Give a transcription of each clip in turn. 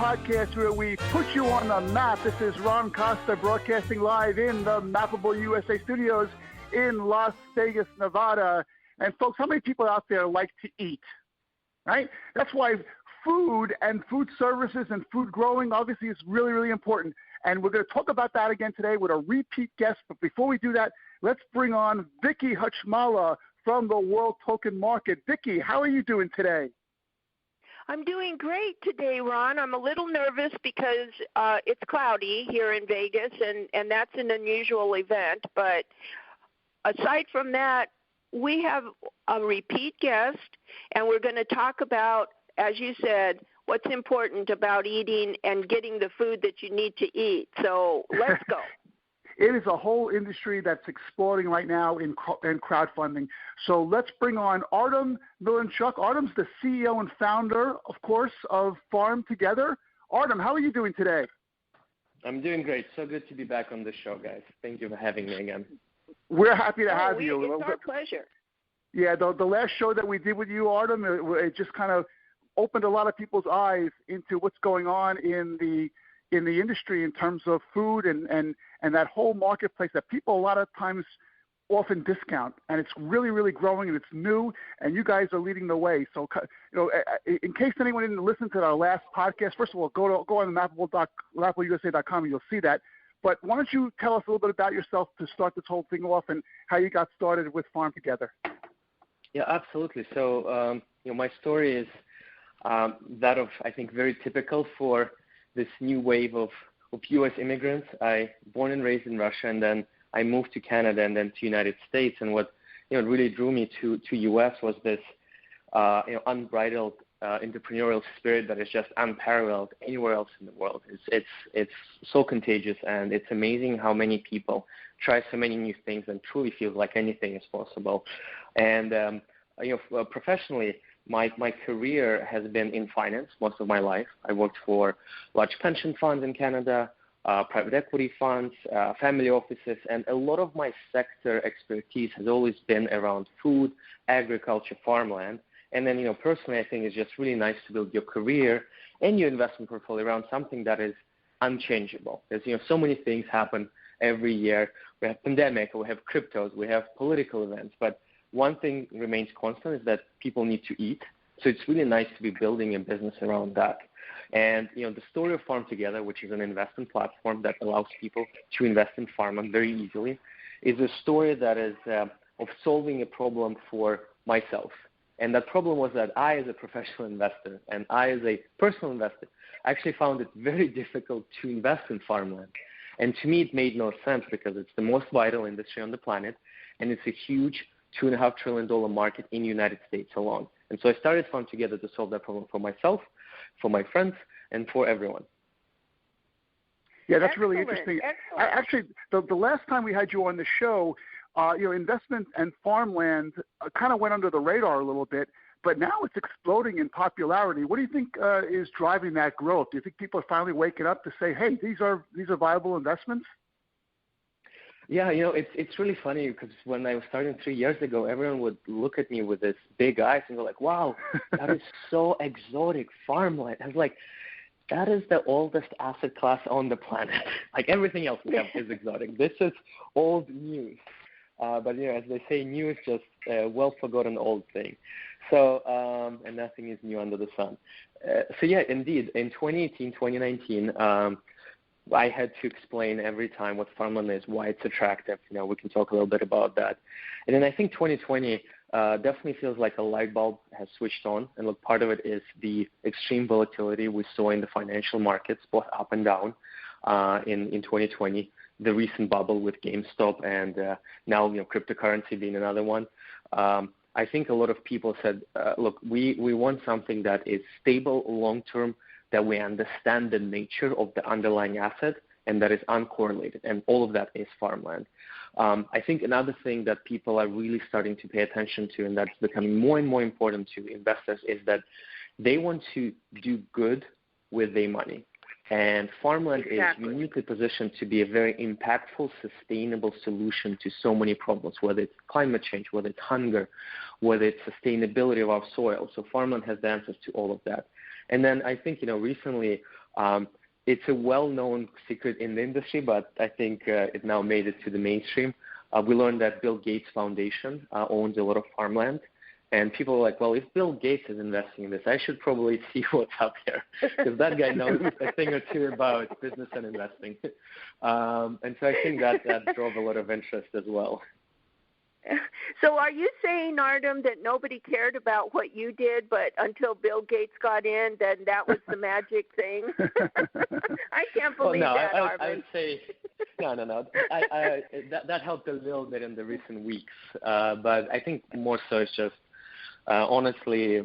podcast where we put you on the map. This is Ron Costa broadcasting live in the Mappable USA studios in Las Vegas, Nevada. And folks, how many people out there like to eat, right? That's why food and food services and food growing obviously is really, really important. And we're going to talk about that again today with a repeat guest. But before we do that, let's bring on Vicky Hutchmala from the World Token Market. Vicky, how are you doing today? I'm doing great today, Ron. I'm a little nervous because it's cloudy here in Vegas, and that's an unusual event. But aside from that, we have a repeat guest, and we're going to talk about, as you said, what's important about eating and getting the food that you need to eat. So let's go. It is a whole industry that's exploding right now in crowdfunding. So let's bring on Artem Milinchuk. Artem's the CEO and founder, of course, of FarmTogether. Artem, how are you doing today? I'm doing great. So good to be back on the show, guys. Thank you for having me again. We're happy to have you. It's our pleasure. Yeah, the last show that we did with you, Artem, it just kind of opened a lot of people's eyes into what's going on in the industry in terms of food and that whole marketplace that people a lot of times often discount, and it's really, really growing, and it's new, and you guys are leading the way. So, in case anyone didn't listen to our last podcast, first of all, go on MappableUSA.com and you'll see that. But why don't you tell us a little bit about yourself to start this whole thing off and how you got started with FarmTogether? Yeah, absolutely. So, my story is that of, I think, very typical for this new wave of U.S. immigrants. I born and raised in Russia, and then I moved to Canada and then to United States. And what really drew me to U.S. was this unbridled entrepreneurial spirit that is just unparalleled anywhere else in the world. It's so contagious, and it's amazing how many people try so many new things and truly feel like anything is possible. And professionally, my career has been in finance most of my life. I worked for large pension funds in Canada, private equity funds, family offices, and a lot of my sector expertise has always been around food, agriculture, farmland. And then, personally, I think it's just really nice to build your career and your investment portfolio around something that is unchangeable. There's, so many things happen every year. We have pandemic, we have cryptos, we have political events, but one thing remains constant is that people need to eat. So it's really nice to be building a business around that. And, the story of FarmTogether, which is an investment platform that allows people to invest in farmland very easily, is a story that is of solving a problem for myself. And that problem was that I, as a professional investor, and I, as a personal investor, actually found it very difficult to invest in farmland. And to me, it made no sense because it's the most vital industry on the planet, and it's a huge $2.5 trillion market in the United States alone. And so I started FarmTogether to solve that problem for myself, for my friends, and for everyone. Yeah, that's really interesting. Actually, the last time we had you on the show, investment and farmland kind of went under the radar a little bit, but now it's exploding in popularity. What do you think is driving that growth? Do you think people are finally waking up to say, hey, these are viable investments? Yeah, it's really funny because when I was starting 3 years ago, everyone would look at me with this big eyes and go like, wow, that is so exotic, farmland. I was like, that is the oldest asset class on the planet. Like everything else we have is exotic. This is old news. But, as they say, new is just a well-forgotten old thing. So, and nothing is new under the sun. So, yeah, indeed, in 2018, 2019, I had to explain every time what farmland is, why it's attractive. We can talk a little bit about that. And then I think 2020 definitely feels like a light bulb has switched on. And look, part of it is the extreme volatility we saw in the financial markets, both up and down in 2020. The recent bubble with GameStop and now cryptocurrency being another one. I think a lot of people said, look, we want something that is stable long-term, that we understand the nature of the underlying asset, and that is uncorrelated, and all of that is farmland. I think another thing that people are really starting to pay attention to, and that's becoming more and more important to investors, is that they want to do good with their money. And farmland is uniquely positioned to be a very impactful, sustainable solution to so many problems, whether it's climate change, whether it's hunger, whether it's sustainability of our soil. So farmland has the answers to all of that. And then I think, recently It's a well-known secret in the industry, but I think it now made it to the mainstream. We learned that Bill Gates Foundation owns a lot of farmland. And people are like, well, if Bill Gates is investing in this, I should probably see what's out there, because that guy knows a thing or two about business and investing. And so I think that drove a lot of interest as well. So are you saying, Artem, that nobody cared about what you did, but until Bill Gates got in, then that was the magic thing? I can't believe that, Artem. I would say, no. That helped a little bit in the recent weeks. But I think more so it's just, honestly,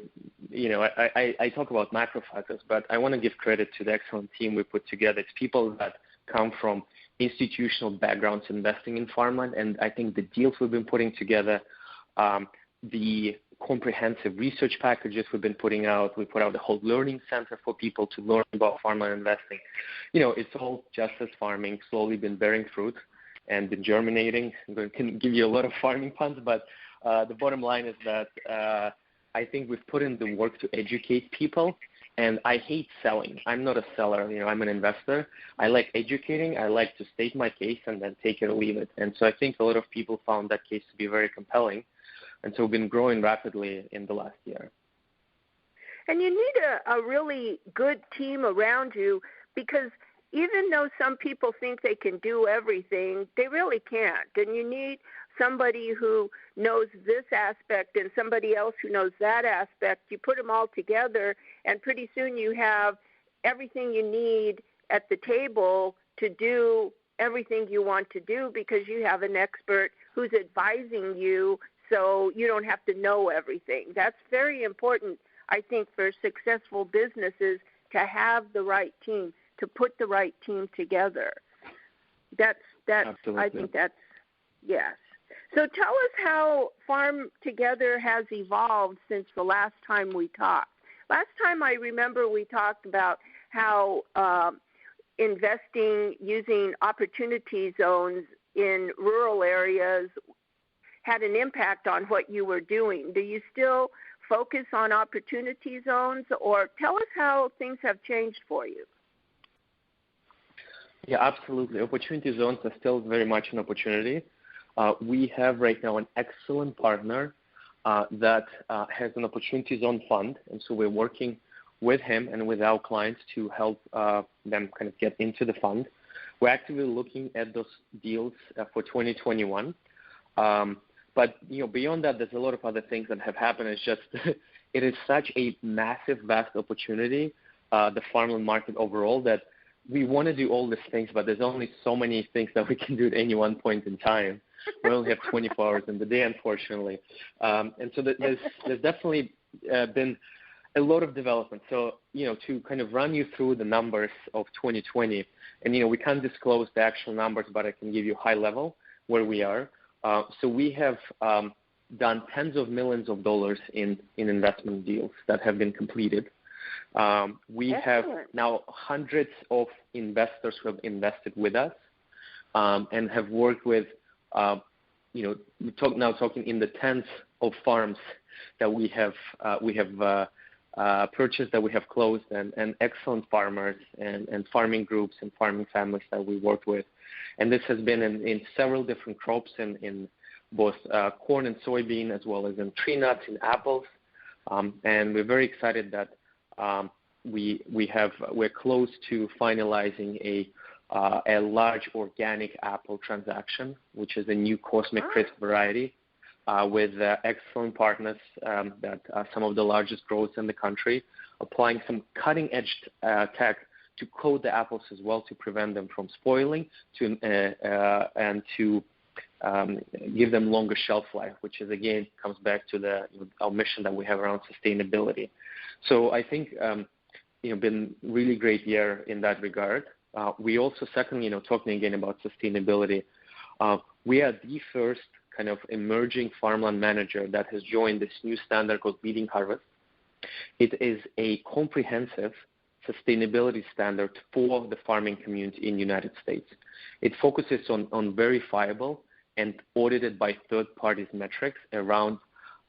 I talk about macro factors, but I want to give credit to the excellent team we put together. It's people that come from institutional backgrounds investing in farmland, and I think the deals we've been putting together, the comprehensive research packages we've been putting out, we put out a whole learning center for people to learn about farmland investing. It's all justice farming, slowly been bearing fruit and been germinating. I'm going to give you a lot of farming puns, but the bottom line is that I think we've put in the work to educate people. And I hate selling. I'm not a seller. I'm an investor. I like educating. I like to state my case and then take it or leave it. And so I think a lot of people found that case to be very compelling. And so we've been growing rapidly in the last year. And you need a really good team around you, because even though some people think they can do everything, they really can't. And you need somebody who knows this aspect and somebody else who knows that aspect. You put them all together, and pretty soon you have everything you need at the table to do everything you want to do, because you have an expert who's advising you, so you don't have to know everything. That's very important, I think, for successful businesses, to have the right team, to put the right team together. That's Absolutely. I think that's, yes. So tell us how FarmTogether has evolved since the last time we talked. Last time I remember we talked about how investing using opportunity zones in rural areas had an impact on what you were doing. Do you still focus on opportunity zones, or tell us how things have changed for you? Yeah, absolutely. Opportunity zones are still very much an opportunity. We have right now an excellent partner that has an opportunity zone fund, and so we're working with him and with our clients to help them kind of get into the fund. We're actively looking at those deals for 2021. But beyond that, there's a lot of other things that have happened. It's just it is such a massive, vast opportunity, the farmland market overall, that we want to do all these things, but there's only so many things that we can do at any one point in time. We only have 24 hours in the day, unfortunately. And so there's definitely been a lot of development. So, to kind of run you through the numbers of 2020, and, we can't disclose the actual numbers, but I can give you high level where we are. So we have done tens of millions of dollars in investment deals that have been completed. We have now hundreds of investors who have invested with us and have worked with, we're talking in the tens of farms that we have purchased, that we have closed, and excellent farmers and farming groups and farming families that we worked with. And this has been in several different crops, in both corn and soybean, as well as in tree nuts and apples. And we're very excited that we're close to finalizing a large organic apple transaction, which is a new Cosmic Crisp variety, with excellent partners that are some of the largest growers in the country, applying some cutting-edge tech to coat the apples as well to prevent them from spoiling, and to give them longer shelf life, which is, again, comes back to our mission that we have around sustainability. So I think been really great year in that regard. We also, secondly, talking again about sustainability, we are the first kind of emerging farmland manager that has joined this new standard called Leading Harvest. It is a comprehensive sustainability standard for the farming community in the United States. It focuses on verifiable and audited by third parties metrics around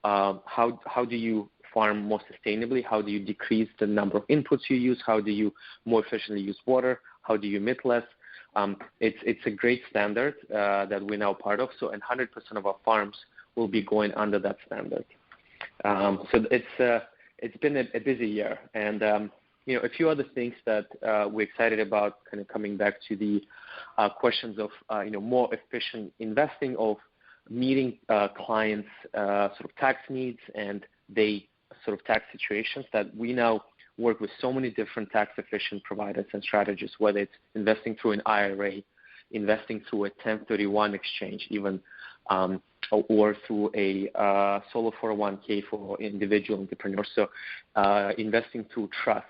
how do you farm more sustainably? How do you decrease the number of inputs you use? How do you more efficiently use water? How do you emit less? It's a great standard that we're now part of. So, and 100% of our farms will be going under that standard. So it's been a busy year, and a few other things that we're excited about, kind of coming back to the questions of more efficient investing, of meeting clients' sort of tax needs and they sort of tax situations, that we now work with so many different tax-efficient providers and strategies, whether it's investing through an IRA, investing through a 1031 exchange, even or through a solo 401k for individual entrepreneurs. So investing through trusts.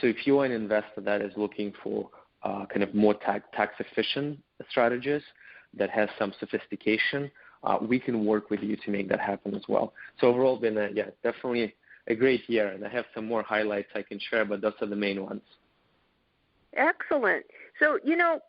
So if you're an investor that is looking for kind of more tax-efficient strategies that has some sophistication, we can work with you to make that happen as well. So overall, been definitely a great year, and I have some more highlights I can share, but those are the main ones. Excellent. So,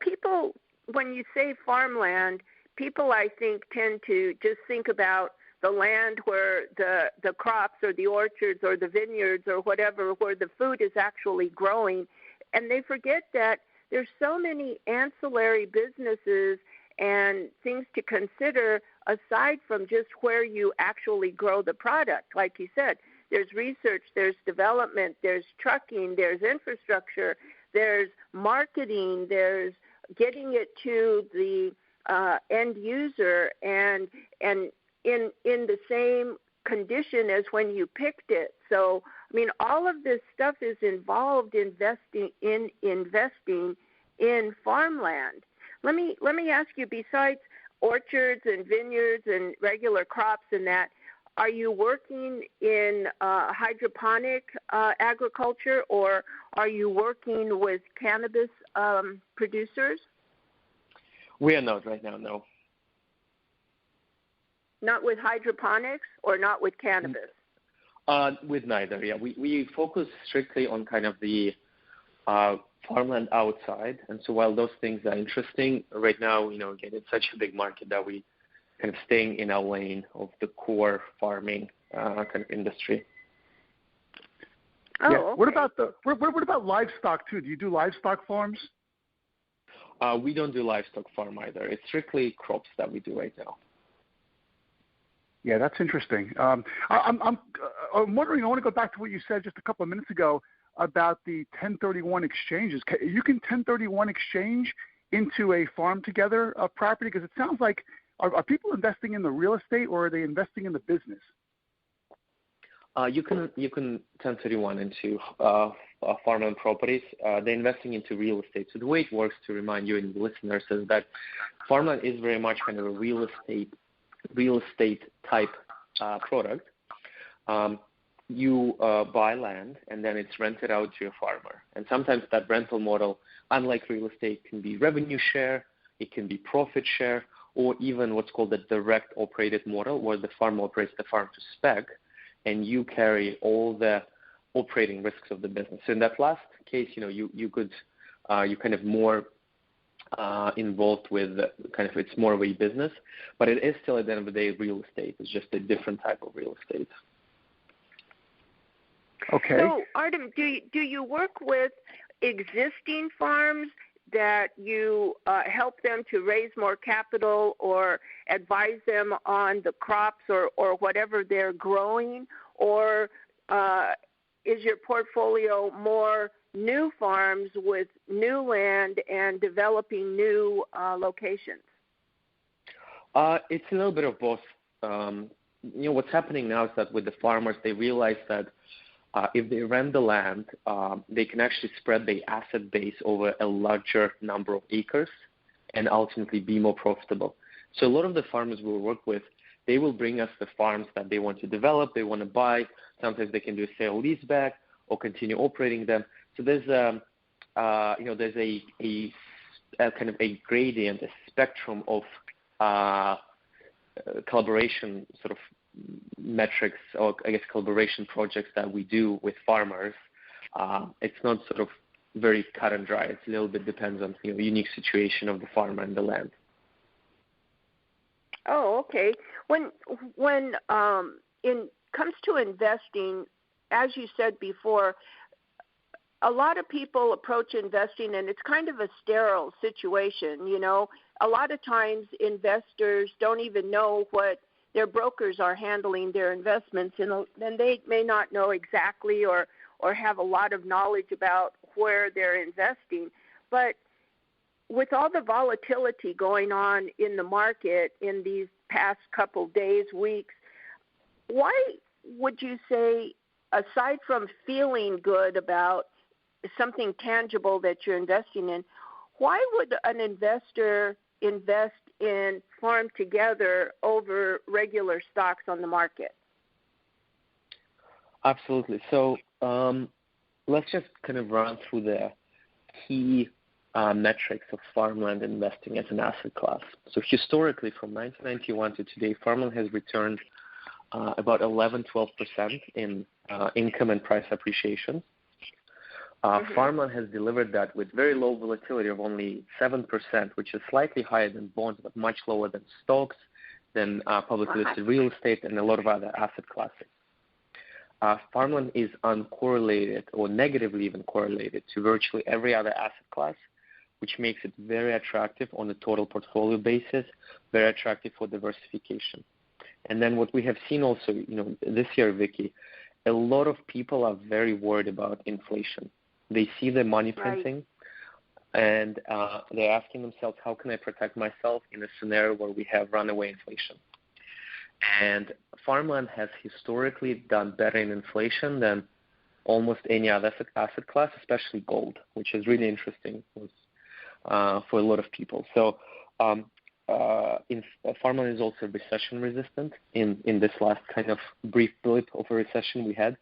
people, when you say farmland, people, I think, tend to just think about the land where the crops or the orchards or the vineyards or whatever, where the food is actually growing, and they forget that there's so many ancillary businesses and things to consider aside from just where you actually grow the product. Like you said, there's research, there's development, there's trucking, there's infrastructure, there's marketing, there's getting it to the end user and in the same condition as when you picked it. So, I mean, all of this stuff is involved investing in farmland. Let me ask you, besides orchards and vineyards and regular crops and that, are you working in hydroponic agriculture, or are you working with cannabis producers? We are not right now, no. Not with hydroponics or not with cannabis? With neither, yeah. We focus strictly on kind of the farmland outside. And so while those things are interesting, right now, again, it's such a big market that we kind of staying in our lane of the core farming kind of industry. Oh, yeah. Okay. What about livestock too? Do you do livestock farms? We don't do livestock farm either. It's strictly crops that we do right now. Yeah, that's interesting. I'm wondering. I want to go back to what you said just a couple of minutes ago about the 1031 exchanges. You can 1031 exchange into a FarmTogether property, because it sounds like are people investing in the real estate, or are they investing in the business? You can 1031 into farmland properties. They're investing into real estate. So the way it works, to remind you and the listeners, is that farmland is very much kind of a real estate type product. You buy land and then it's rented out to a farmer. And sometimes that rental model, unlike real estate, can be revenue share, it can be profit share, or even what's called a direct operated model, where the farmer operates the farm to spec and you carry all the operating risks of the business. So in that last case, you kind of more involved with kind of, it's more of a business, but it is still at the end of the day real estate. It's just a different type of real estate. Okay. So, Artem, do you work with existing farms that you help them to raise more capital or advise them on the crops or whatever they're growing, or is your portfolio more new farms with new land and developing new locations? It's a little bit of both. What's happening now is that with the farmers, they realize that if they rent the land, they can actually spread the asset base over a larger number of acres and ultimately be more profitable. So a lot of the farmers we'll work with, they will bring us the farms that they want to develop, they want to buy. Sometimes they can do a sale leaseback or continue operating them. So there's a kind of a gradient, a spectrum of collaboration sort of metrics, or I guess collaboration projects that we do with farmers. It's not sort of very cut and dry. It's a little bit depends on the unique situation of the farmer and the land. Oh, okay. When in comes to investing, as you said before, a lot of people approach investing and it's kind of a sterile situation, you know. A lot of times investors don't even know what their brokers are handling their investments, and they may not know exactly or have a lot of knowledge about where they're investing. But with all the volatility going on in the market in these past couple days, weeks, why would you say, aside from feeling good about something tangible that you're investing in, why would an investor invest in FarmTogether over regular stocks on the market? Absolutely. So let's just kind of run through the key metrics of farmland investing as an asset class. So historically, from 1991 to today, farmland has returned about 11-12% in income and price appreciation. Farmland has delivered that with very low volatility of only 7%, which is slightly higher than bonds, but much lower than stocks, than publicly listed real estate, and a lot of other asset classes. Farmland is uncorrelated or negatively even correlated to virtually every other asset class, which makes it very attractive on a total portfolio basis, very attractive for diversification. And then what we have seen also, this year, Vicky, a lot of people are very worried about inflation. They see the money printing, and they're asking themselves, how can I protect myself in a scenario where we have runaway inflation? And farmland has historically done better in inflation than almost any other asset class, especially gold, which is really interesting for a lot of people. So farmland is also recession resistant in this last kind of brief blip of a recession we had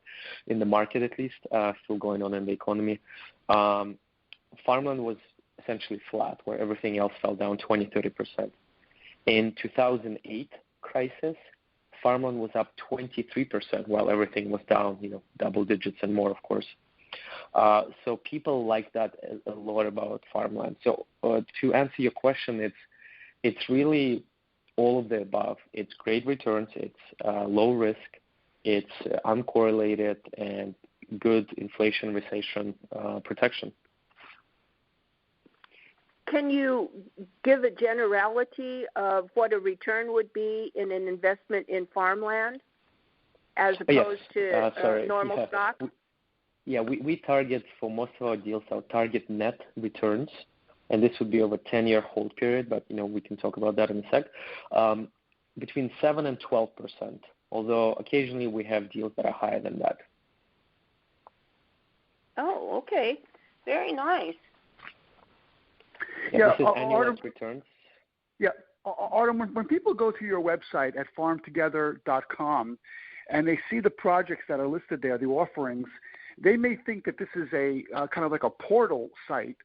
in the market, at least, still going on in the economy. Farmland was essentially flat, where everything else fell down 20-30%. In 2008 crisis, farmland was up 23%, while everything was down, double digits and more, of course. So people like that a lot about farmland. So to answer your question, it's really all of the above. It's great returns, it's low risk, it's uncorrelated, and good inflation recession protection. Can you give a generality of what a return would be in an investment in farmland as opposed to normal stock? We target, for most of our deals, our target net returns, and this would be over a 10-year hold period, but we can talk about that in a sec, between 7 and 12%, although occasionally we have deals that are higher than that. Oh, okay. Very nice. This is annualized returns. Yeah, Artem, when people go to your website at FarmTogether.com and they see the projects that are listed there, the offerings, they may think that this is a kind of like a portal site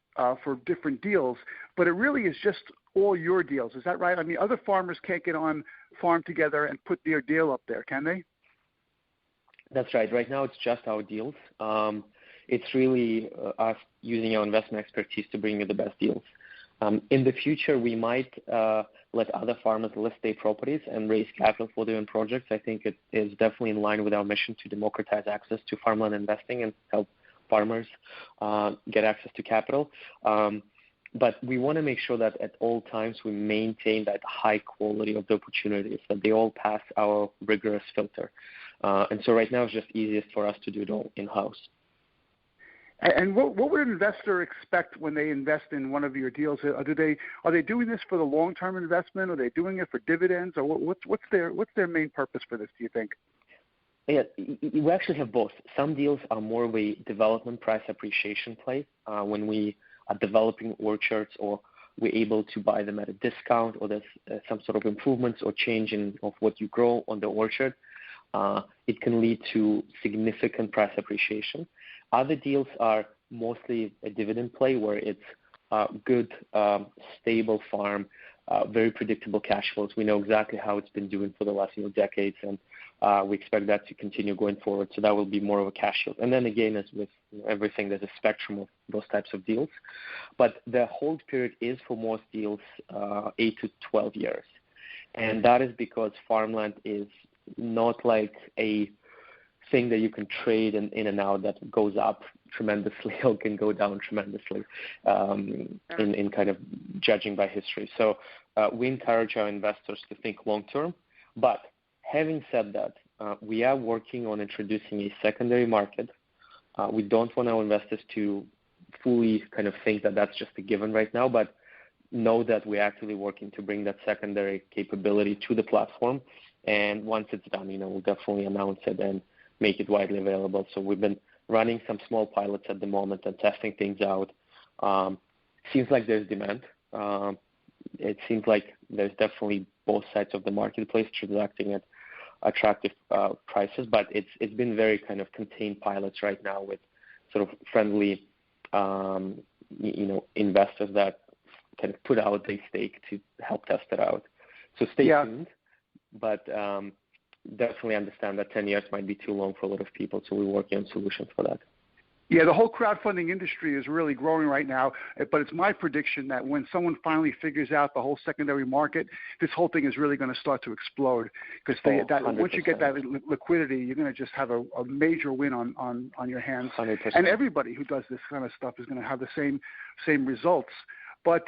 for different deals, but it really is just all your deals. Is that right? I mean, other farmers can't get on FarmTogether and put their deal up there, can they? That's right. Right now, it's just our deals. It's really us using our investment expertise to bring you the best deals. In the future, we might let other farmers list their properties and raise capital for their own projects. I think it is definitely in line with our mission to democratize access to farmland investing and help farmers get access to capital. But we want to make sure that at all times we maintain that high quality of the opportunities, that they all pass our rigorous filter. And so right now it's just easiest for us to do it all in-house. And what would an investor expect when they invest in one of your deals? Are they doing this for the long-term investment? Are they doing it for dividends? Or what's their main purpose for this, do you think? Yeah, we actually have both. Some deals are more of a development price appreciation play when we are developing orchards, or we're able to buy them at a discount, or there's some sort of improvements or change of what you grow on the orchard. It can lead to significant price appreciation. Other deals are mostly a dividend play, where it's good, stable farm, very predictable cash flows. We know exactly how it's been doing for the last decades, and we expect that to continue going forward. So that will be more of a cash yield. And then again, as with everything, there's a spectrum of those types of deals. But the hold period is for most deals 8 to 12 years. And that is because farmland is not like a thing that you can trade in and out that goes up tremendously or can go down tremendously in kind of judging by history. So we encourage our investors to think long term. But having said that, we are working on introducing a secondary market. We don't want our investors to fully kind of think that that's just a given right now, but know that we're actively working to bring that secondary capability to the platform. And once it's done, we'll definitely announce it and make it widely available. So we've been running some small pilots at the moment and testing things out. Seems like there's demand. It seems like there's definitely both sides of the marketplace transacting at attractive prices, but it's been very kind of contained pilots right now with sort of friendly, investors that can put out their stake to help test it out. So stay tuned, but definitely understand that 10 years might be too long for a lot of people, so we're working on solutions for that. Yeah, the whole crowdfunding industry is really growing right now, but it's my prediction that when someone finally figures out the whole secondary market, this whole thing is really going to start to explode because once you get that liquidity, you're going to just have a major win on your hands. 100%. And everybody who does this kind of stuff is going to have the same results. But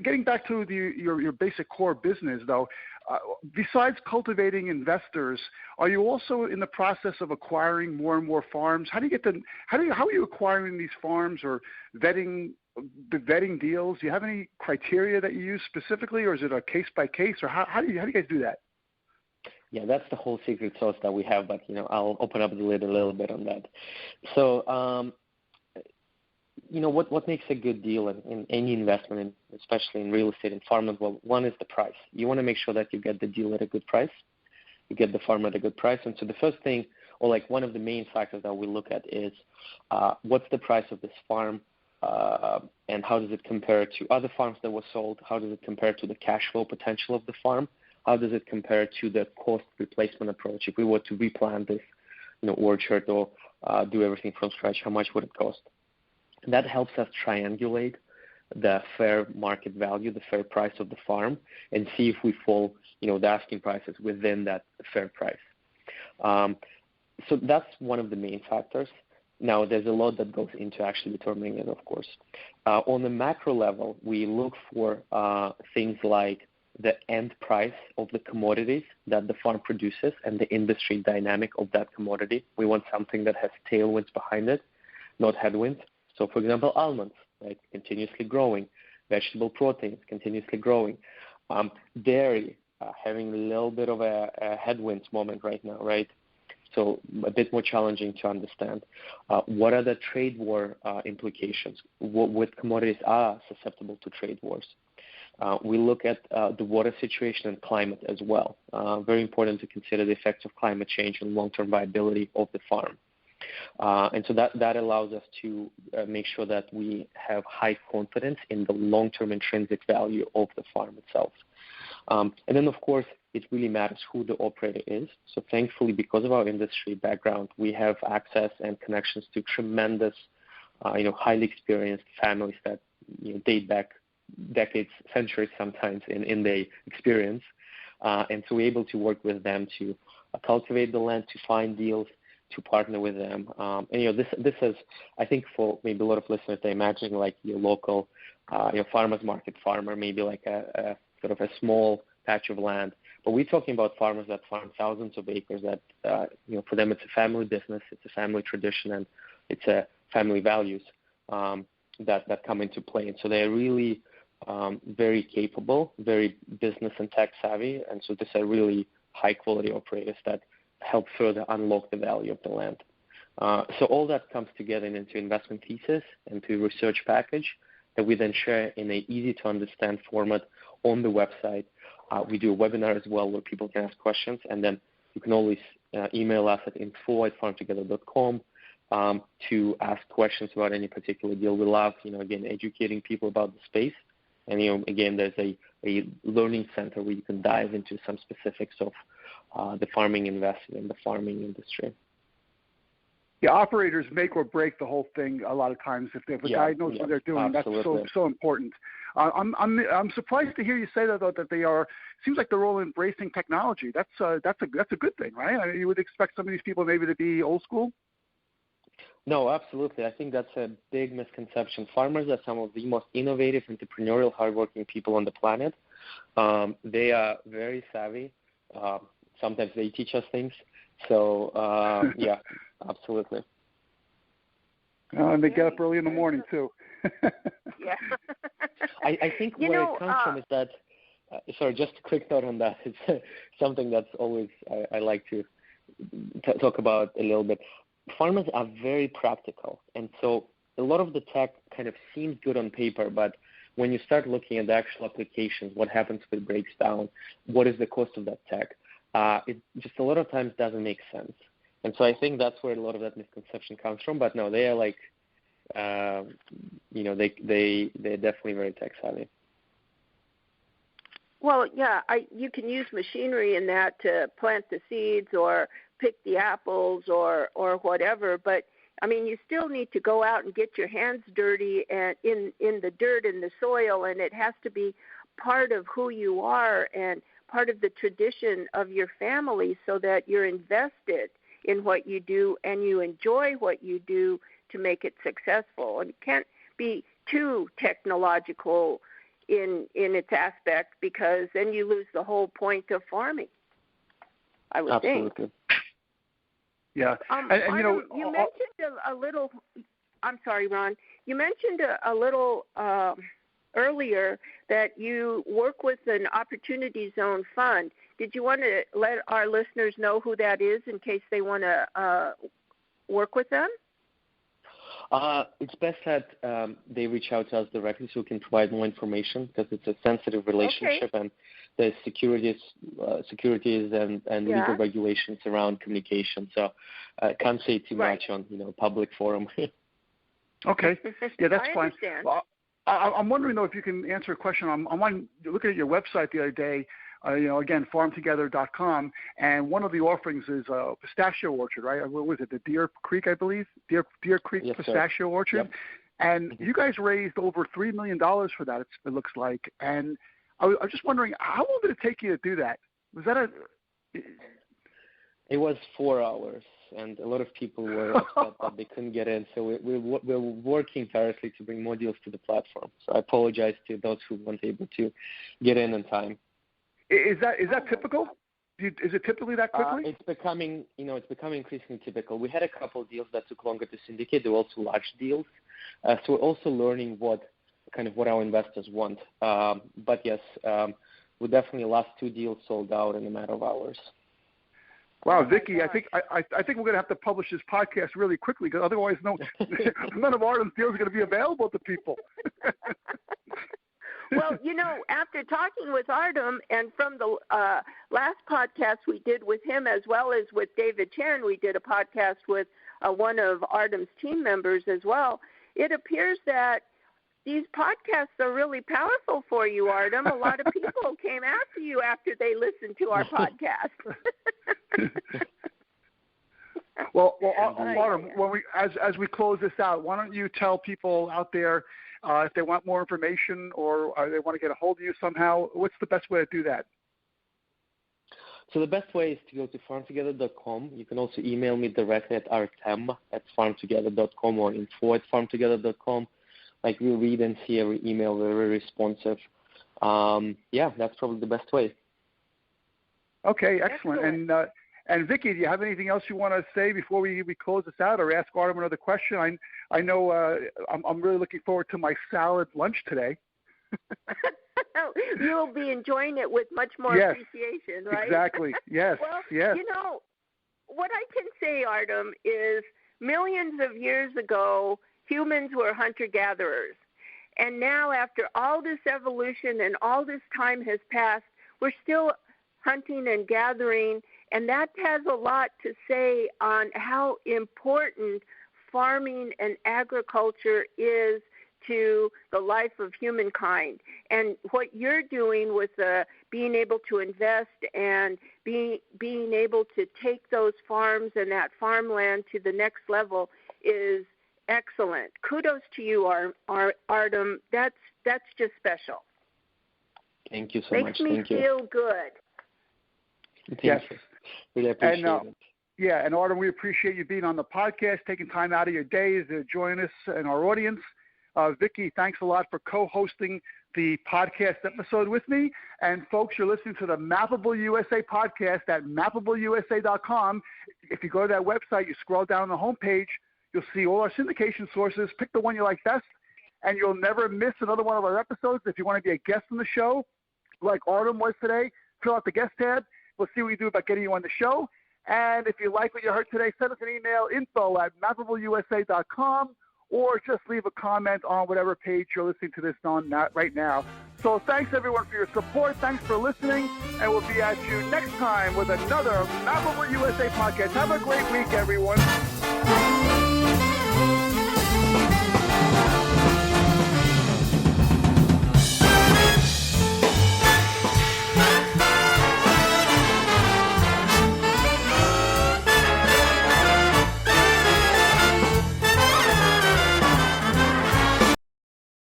getting back to your basic core business, though, besides cultivating investors, are you also in the process of acquiring more and more farms? How are you acquiring these farms or vetting deals? Do you have any criteria that you use specifically, or is it a case by case, or how do you guys do that? Yeah, that's the whole secret sauce that we have, but I'll open up the lid a little bit on that. So. What makes a good deal in any investment, especially in real estate and farmland? Well, one is the price. You want to make sure that you get the deal at a good price. You get the farm at a good price. And so the first thing, or like one of the main factors that we look at is what's the price of this farm and how does it compare to other farms that were sold? How does it compare to the cash flow potential of the farm? How does it compare to the cost replacement approach? If we were to replant this orchard or do everything from scratch, how much would it cost? That helps us triangulate the fair market value, the fair price of the farm, and see if we fall, the asking prices within that fair price. So that's one of the main factors. Now, there's a lot that goes into actually determining it, of course. On the macro level, we look for things like the end price of the commodities that the farm produces and the industry dynamic of that commodity. We want something that has tailwinds behind it, not headwinds. So, for example, almonds, right, continuously growing, vegetable proteins, continuously growing. Dairy, having a little bit of a headwinds moment right now, right? So a bit more challenging to understand. What are the trade war implications? What commodities are susceptible to trade wars? We look at the water situation and climate as well. Very important to consider the effects of climate change and long-term viability of the farm. And so that allows us to make sure that we have high confidence in the long-term intrinsic value of the farm itself. And then, of course, it really matters who the operator is. So thankfully, because of our industry background, we have access and connections to tremendous, highly experienced families that date back decades, centuries sometimes in their experience. And so we're able to work with them to cultivate the land, to find deals, to partner with them. And this is, I think, for maybe a lot of listeners, they imagine like your local, farmers market farmer, maybe like a sort of a small patch of land. But we're talking about farmers that farm thousands of acres that, for them it's a family business, it's a family tradition, and it's a family values that come into play. And so they're really very capable, very business and tech savvy. And so these are really high quality operators that help further unlock the value of the land. So all that comes together into investment thesis and to research package that we then share in an easy to understand format on the website. We do a webinar as well where people can ask questions, and then you can always email us at info@farmtogether.com to ask questions about any particular deal. We love, again, educating people about the space. And, again, there's a learning center where you can dive into some specifics of the farming investment and the farming industry. Yeah, operators make or break the whole thing a lot of times. If a guy knows what they're doing, absolutely. That's so important. I'm surprised to hear you say that, though, that they are. Seems like they're all embracing technology. That's a good thing, right? I mean, you would expect some of these people maybe to be old school. No, absolutely. I think that's a big misconception. Farmers are some of the most innovative, entrepreneurial, hardworking people on the planet. They are very savvy. Sometimes they teach us things. So, yeah, absolutely. And they get up early in the morning, too. Yeah. I think where it comes from is that, sorry, just a quick thought on that. It's something that's always I like to talk about a little bit. Farmers are very practical, and so a lot of the tech kind of seems good on paper, but when you start looking at the actual applications, what happens if it breaks down, what is the cost of that tech, it just a lot of times doesn't make sense. And so I think that's where a lot of that misconception comes from. But no, they are like, they're definitely very tech savvy. Well, yeah, you can use machinery in that to plant the seeds or pick the apples or whatever, but I mean, you still need to go out and get your hands dirty and in the dirt and the soil, and it has to be part of who you are and part of the tradition of your family so that you're invested in what you do and you enjoy what you do to make it successful. And it can't be too technological in its aspect, because then you lose the whole point of farming, I would Absolutely. think. Yeah. And you mentioned a little, I'm sorry, Ron, you mentioned a little earlier that you work with an Opportunity Zone Fund. Did you want to let our listeners know who that is in case they want to work with them? It's best that they reach out to us directly so we can provide more information, because it's a sensitive relationship, and there's securities and legal regulations around communication. So I can't say too much on public forum. Okay. Yeah, that's I fine. Understand. Well, I'm wondering, though, if you can answer a question. I'm looking at your website the other day, again, FarmTogether.com, and one of the offerings is a pistachio orchard, right? What was it, the Deer Creek, I believe? Deer Creek Yes, Pistachio sir. Orchard? Yep. And you guys raised over $3 million for that, it looks like. And I was just wondering, how long did it take you to do that? Was that It was 4 hours, and a lot of people were upset that they couldn't get in. So we're working tirelessly to bring more deals to the platform. So I apologize to those who weren't able to get in time. Is that typical? Is it typically that quickly? It's becoming increasingly typical. We had a couple of deals that took longer to syndicate. They were also large deals. So we're also learning what our investors want. But yes, we definitely last 2 deals sold out in a matter of hours. Wow, Vicky, I think we're going to have to publish this podcast really quickly, because otherwise none of Artem's deals are going to be available to people. Well, after talking with Artem, and from the last podcast we did with him, as well as with David Chen, we did a podcast with one of Artem's team members as well. It appears that these podcasts are really powerful for you, Artem. A lot of people came after you after they listened to our podcast. Well, Artem, as we close this out, why don't you tell people out there if they want more information or they want to get a hold of you somehow, what's the best way to do that? So the best way is to go to FarmTogether.com. You can also email me directly at artem@FarmTogether.com or info@FarmTogether.com. Like, we'll read and see every email. We're very responsive. That's probably the best way. Okay, excellent. And Vicky, do you have anything else you want to say before we close this out, or ask Artem another question? I know I'm really looking forward to my salad lunch today. You'll be enjoying it with much more appreciation, right? Exactly. Yes. Well, yes. What I can say, Artem, is millions of years ago, humans were hunter-gatherers. And now, after all this evolution and all this time has passed, we're still hunting and gathering, and that has a lot to say on how important farming and agriculture is to the life of humankind. And what you're doing with being able to invest and being able to take those farms and that farmland to the next level is excellent. Kudos to you, Artem. That's That's just special. Thank you so Makes much. me Thank you. feel good. Thank Yes. you. Really appreciate it. Yeah, and Artem, we appreciate you being on the podcast, taking time out of your days to join us and our audience. Vicki, thanks a lot for co-hosting the podcast episode with me. And folks, you're listening to the Mappable USA podcast at mappableusa.com. If you go to that website, you scroll down the homepage, you'll see all our syndication sources. Pick the one you like best, and you'll never miss another one of our episodes. If you want to be a guest on the show, like Artem was today, fill out the guest tab. We'll see what we do about getting you on the show. And if you like what you heard today, send us an email, info@mappableusa.com, or just leave a comment on whatever page you're listening to this on right now. So thanks, everyone, for your support. Thanks for listening, and we'll be at you next time with another Mappable USA podcast. Have a great week, everyone.